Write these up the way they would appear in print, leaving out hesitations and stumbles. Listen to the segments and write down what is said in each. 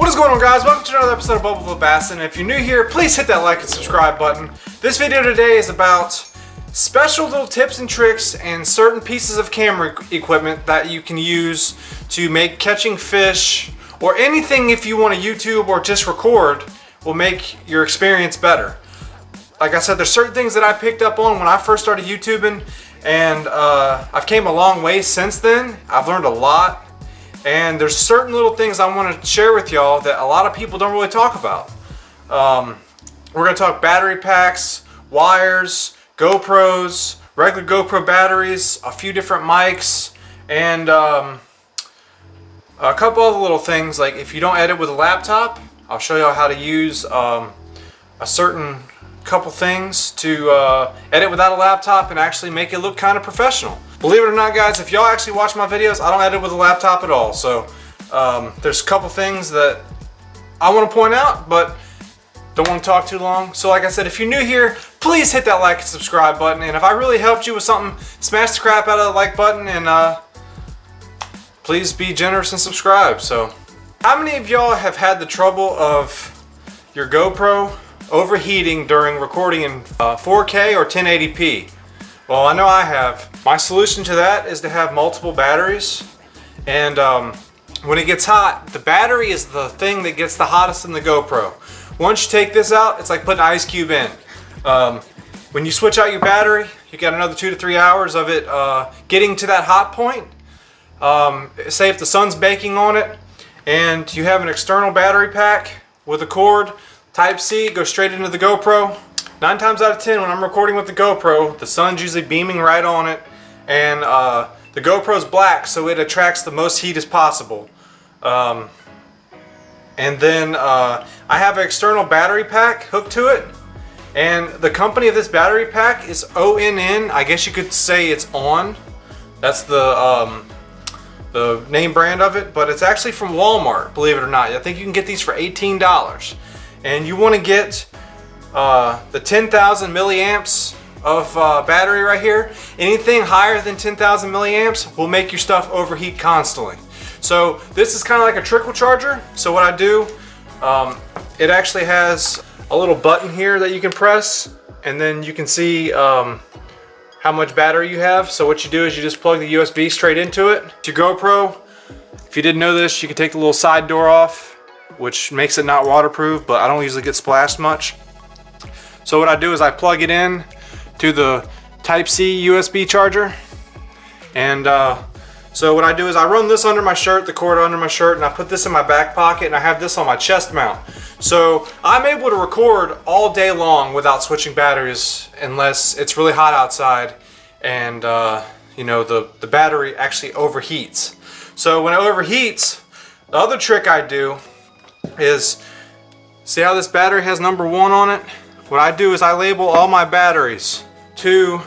What is going on, guys? Welcome to another episode of Bubble with Bassin. If you're new here, please hit that like and subscribe button. This video today is about special little tips and tricks and certain pieces of camera equipment that you can use to make catching fish or anything, if you want to YouTube or just record, will make your experience better. Like I said, there's certain things that I picked up on when I first started YouTubing, and I've came a long way since then. I've learned a lot. And there's certain little things I want to share with y'all that a lot of people don't really talk about. We're going to talk battery packs, wires, GoPros, regular GoPro batteries, a few different mics, and a couple other little things. Like if you don't edit with a laptop, I'll show y'all how to use a certain couple things to edit without a laptop and actually make it look kind of professional. Believe it or not, guys, if y'all actually watch my videos, I don't edit with a laptop at all. So there's a couple things that I want to point out, but don't want to talk too long. So like I said, if you're new here, please hit that like and subscribe button. And if I really helped you with something, smash the crap out of the like button, and please be generous and subscribe. So how many of y'all have had the trouble of your GoPro overheating during recording in 4K or 1080p? Well, I know I have. My solution to that is to have multiple batteries, and when it gets hot, the battery is the thing that gets the hottest in the GoPro. Once you take this out, it's like putting an ice cube in. When you switch out your battery, you got another 2 to 3 hours of it getting to that hot point. Say if the sun's baking on it, and you have an external battery pack with a cord, Type-C, go straight into the GoPro. 9 times out of 10 when I'm recording with the GoPro, the sun's usually beaming right on it, and the GoPro's black, so it attracts the most heat as possible. And then I have an external battery pack hooked to it, and the company of this battery pack is ONN. I guess you could say it's ON. That's the name brand of it, but it's actually from Walmart, believe it or not. I think you can get these for $18. And you want to get the 10,000 milliamps of battery right here. Anything higher than 10,000 milliamps will make your stuff overheat constantly. So this is kind of like a trickle charger. So what I do, it actually has a little button here that you can press, and then you can see how much battery you have. So what you do is you just plug the USB straight into it. Your GoPro, if you didn't know this, you can take the little side door off, which makes it not waterproof, but I don't usually get splashed much. So what I do is I plug it in to the Type-C USB charger, and so what I do is I run this under my shirt, the cord under my shirt, and I put this in my back pocket, and I have this on my chest mount. So I'm able to record all day long without switching batteries unless it's really hot outside and you know, the battery actually overheats. So when it overheats, the other trick I do is, see how this battery has number 1 on it? What I do is I label all my batteries 2,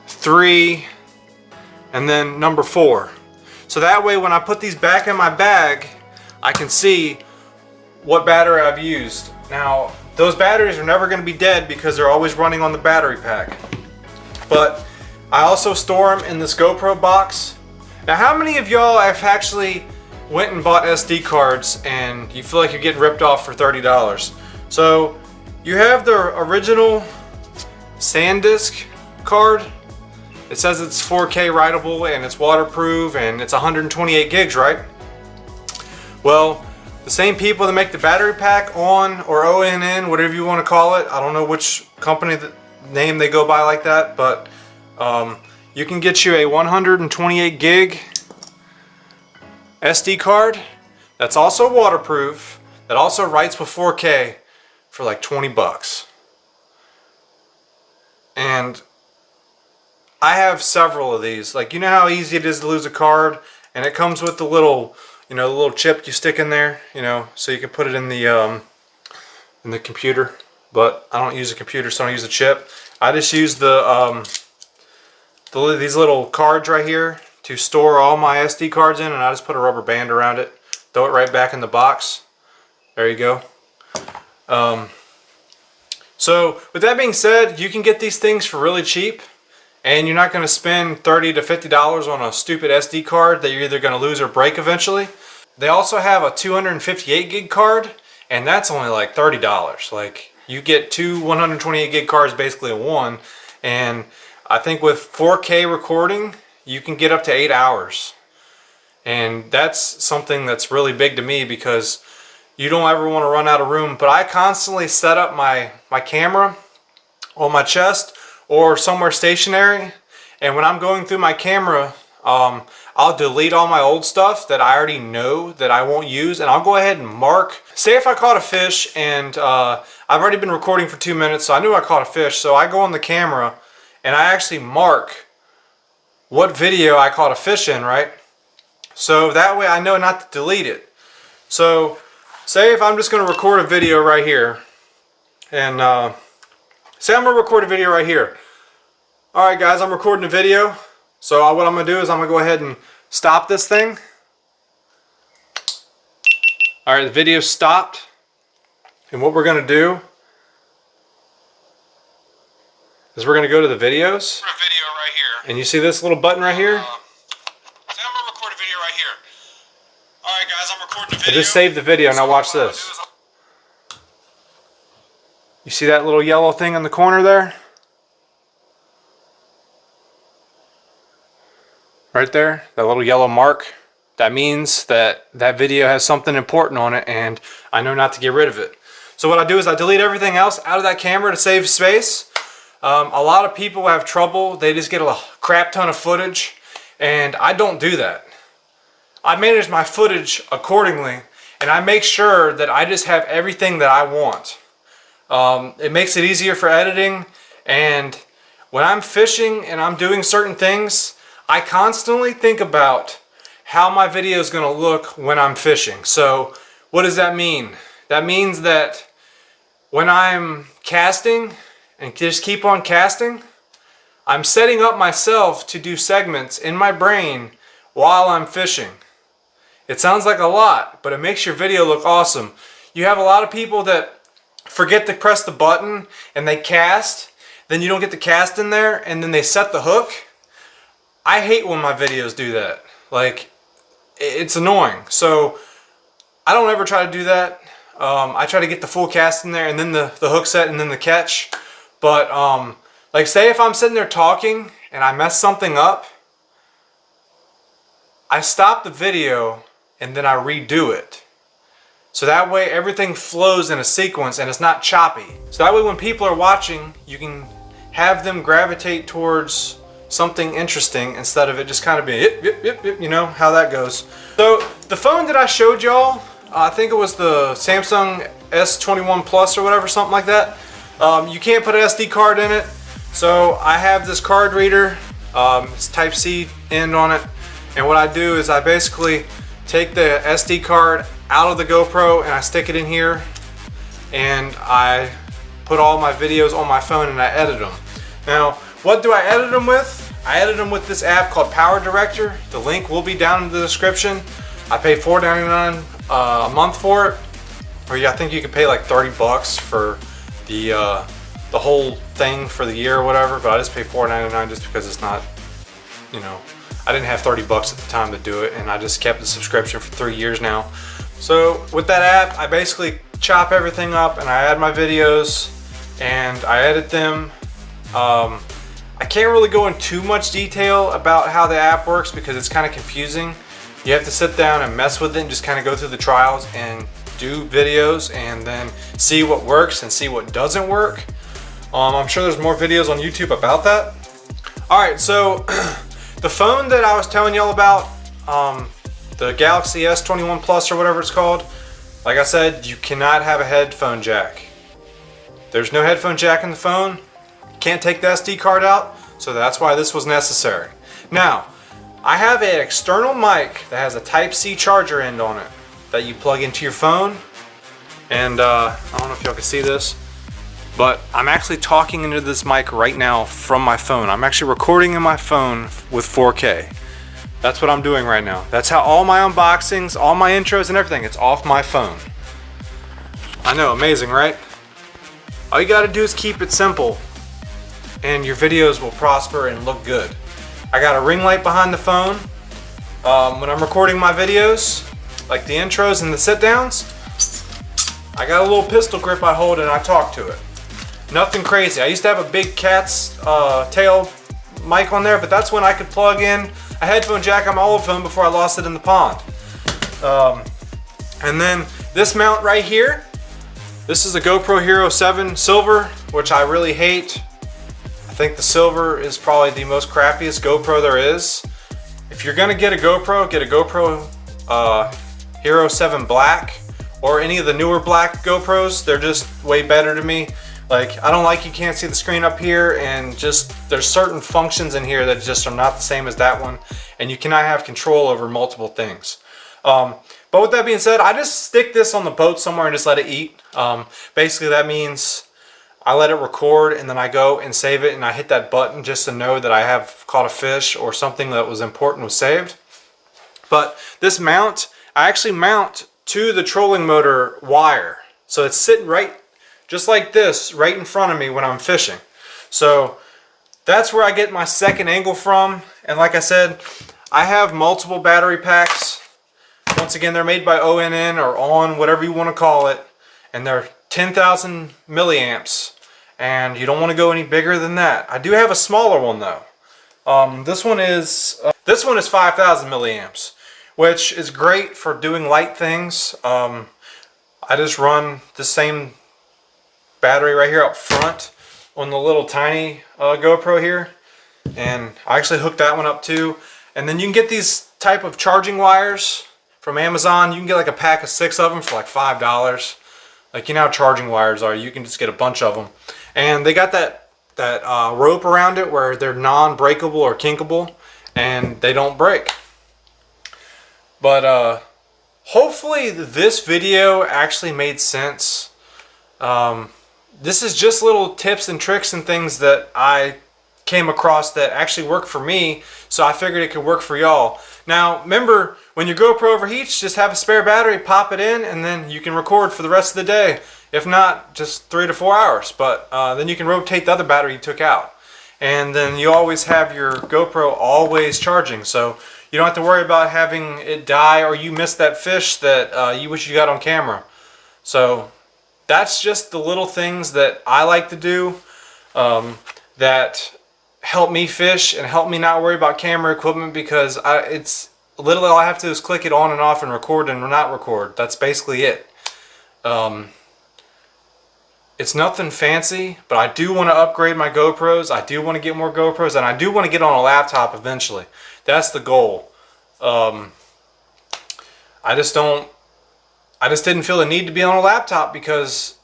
3, and then number 4. So that way when I put these back in my bag, I can see what battery I've used. Now, those batteries are never going to be dead because they're always running on the battery pack. But I also store them in this GoPro box. Now, how many of y'all have actually went and bought SD cards and you feel like you're getting ripped off for $30? So you have the original SanDisk card. It says it's 4K writable and it's waterproof and it's 128 gigs, right? Well, the same people that make the battery pack, ON or ONN, whatever you want to call it, I don't know which company name they go by like that, but you can get you a 128 gig SD card that's also waterproof, that also writes with 4K for like 20 bucks. And I have several of these. Like, you know how easy it is to lose a card, and it comes with the little, you know, the little chip you stick in there, you know, so you can put it in the computer. But I don't use a computer, so I don't use a chip. I just use these little cards right here to store all my SD cards in, and I just put a rubber band around it, throw it right back in the box. There you go. So with that being said, you can get these things for really cheap, and you're not going to spend $30 to $50 on a stupid SD card that you're either going to lose or break eventually. they also have a 258 gig card, and that's only like $30. Like, you get two 128 gig cards basically in one, and I think with 4K recording, you can get up to 8 hours. And that's something that's really big to me because you don't ever want to run out of room. But I constantly set up my camera on my chest or somewhere stationary, and when I'm going through my camera, I'll delete all my old stuff that I already know that I won't use, and I'll go ahead and mark. Say if I caught a fish, and I've already been recording for 2 minutes, so I knew I caught a fish, so I go on the camera and I actually mark what video I caught a fish in, right? So that way I know not to delete it. So say if I'm just going to record a video right here, and say I'm going to record a video right here. Alright guys, I'm recording a video. So what I'm going to do is I'm going to go ahead and stop this thing. Alright, the video stopped. And what we're going to do is we're going to go to the videos. Video right here. And you see this little button right here? I'm going to record a video right here. Alright guys, I'm recording a video. I just saved the video. Now watch this. You see that little yellow thing in the corner there? Right there, that little yellow mark. That means that that video has something important on it, and I know not to get rid of it. So what I do is I delete everything else out of that camera to save space. A lot of people have trouble. They just get a crap ton of footage, and I don't do that. I manage my footage accordingly, and I make sure that I just have everything that I want. It makes it easier for editing, and when I'm fishing and I'm doing certain things, I constantly think about how my video is going to look when I'm fishing. So what does that mean? That means that when I'm casting and just keep on casting, I'm setting up myself to do segments in my brain while I'm fishing. It sounds like a lot, but it makes your video look awesome. You have a lot of people that forget to press the button and they cast, then you don't get the cast in there, and then they set the hook. I hate when my videos do that. Like, it's annoying. So I don't ever try to do that. I try to get the full cast in there and then the hook set and then the catch. But like, say if I'm sitting there talking and I mess something up, I stop the video and then I redo it. So that way everything flows in a sequence and it's not choppy. So that way when people are watching, you can have them gravitate towards something interesting instead of it just kind of being you know how that goes. So the phone that I showed y'all, I think it was the Samsung S21 Plus or whatever, something like that. You can't put an SD card in it, so I have this card reader. It's Type-C end on it, and what I do is I basically take the SD card out of the GoPro and I stick it in here, and I put all my videos on my phone and I edit them. Now, what do I edit them with? I edit them with this app called Power Director. The link will be down in the description. I pay $4.99 a month for it, or I think you can pay like 30 bucks for the whole thing for the year or whatever. But I just pay $4.99 just because it's not, you know, I didn't have 30 bucks at the time to do it, and I just kept the subscription for 3 years now. So with that app, I basically chop everything up and I add my videos and I edit them. I can't really go in too much detail about how the app works because it's kind of confusing. You have to sit down and mess with it and just kind of go through the trials and do videos and then see what works and see what doesn't work. I'm sure there's more videos on YouTube about that. Alright, so the phone that I was telling y'all about, the Galaxy S21 Plus or whatever it's called, like I said, you cannot have a headphone jack. There's no headphone jack in the phone. Can't take the SD card out, so that's why this was necessary. Now, I have an external mic that has a Type-C charger end on it that you plug into your phone, and I don't know if y'all can see this, but I'm actually talking into this mic right now from my phone. I'm actually recording in my phone with 4K. That's what I'm doing right now. That's how all my unboxings, all my intros and everything, it's off my phone. I know, amazing, right? All you gotta do is keep it simple, and your videos will prosper and look good. I got a ring light behind the phone. When I'm recording my videos, like the intros and the sit downs, I got a little pistol grip I hold and I talk to it. Nothing crazy. I used to have a big cat's tail mic on there, but that's when I could plug in a headphone jack on my old phone before I lost it in the pond. And then this mount right here, this is a GoPro Hero 7 Silver, which I really hate. I think the silver is probably the most crappiest GoPro there is. If you're gonna get a GoPro, get a GoPro Hero 7 Black or any of the newer black GoPros. They're just way better to me. Like, I don't like you can't see the screen up here, and just there's certain functions in here that just are not the same as that one, and you cannot have control over multiple things. But with that being said, I just stick this on the boat somewhere and just let it eat. Basically that means I let it record and then I go and save it, and I hit that button just to know that I have caught a fish or something that was important was saved. But this mount, I actually mount to the trolling motor wire. So it's sitting right, just like this, right in front of me when I'm fishing. So that's where I get my second angle from. And like I said, I have multiple battery packs. Once again, they're made by ONN or ON, whatever you want to call it. And they're 10,000 milliamps. And you don't want to go any bigger than that. I do have a smaller one though. This one is 5,000 milliamps, which is great for doing light things. I just run the same battery right here up front on the little tiny GoPro here, and I actually hooked that one up too. And then you can get these type of charging wires from Amazon. You can get like a pack of 6 of them for like $5. Like, you know how charging wires are, you can just get a bunch of them, and they got that rope around it where they're non-breakable or kinkable and they don't break. But hopefully this video actually made sense. This is just little tips and tricks and things that I came across that actually work for me, so I figured it could work for y'all. Now remember, when your GoPro overheats, just have a spare battery, pop it in, and then you can record for the rest of the day. If not, just 3 to 4 hours, but then you can rotate the other battery you took out. And then you always have your GoPro always charging, so you don't have to worry about having it die or you miss that fish that you wish you got on camera. So that's just the little things that I like to do that help me fish and help me not worry about camera equipment, because it's literally all I have to do is click it on and off and record and not record. That's basically it. It's nothing fancy, but I do want to upgrade my GoPros. I do want to get more GoPros, and I do want to get on a laptop eventually. That's the goal. I just didn't feel the need to be on a laptop, because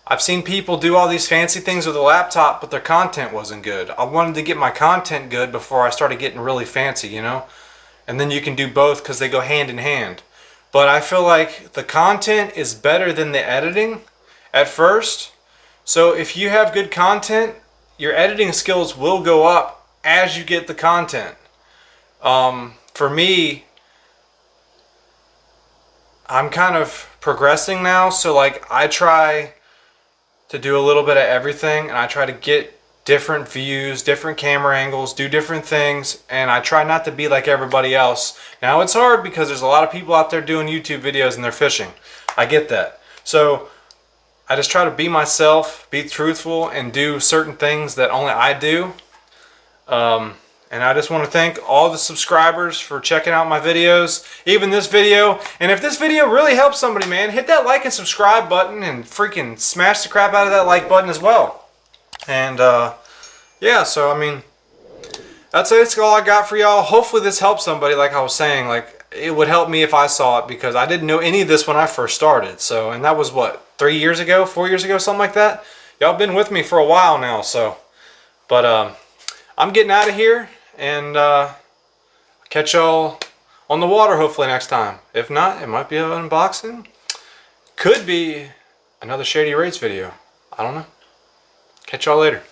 I've seen people do all these fancy things with a laptop, but their content wasn't good. I wanted to get my content good before I started getting really fancy, you know? And then you can do both because they go hand in hand. But I feel like the content is better than the editing at first. So if you have good content, your editing skills will go up as you get the content. For me, I'm kind of progressing now, so like I try to do a little bit of everything, and I try to get different views, different camera angles, do different things, and I try not to be like everybody else. Now it's hard because there's a lot of people out there doing YouTube videos and they're fishing. I get that. So I just try to be myself, be truthful, and do certain things that only I do. And I just want to thank all the subscribers for checking out my videos, even this video. And if this video really helps somebody, man, hit that like and subscribe button and freaking smash the crap out of that like button as well. And yeah, so I mean, that's all I got for y'all. Hopefully this helps somebody, like I was saying. Like, it would help me if I saw it, because I didn't know any of this when I first started. So, and that was what, 3 years ago, 4 years ago, something like that. Y'all been with me for a while now, so. But I'm getting out of here, and catch y'all on the water hopefully next time. If not, it might be an unboxing. Could be another Shady Rates video. I don't know. Catch y'all later.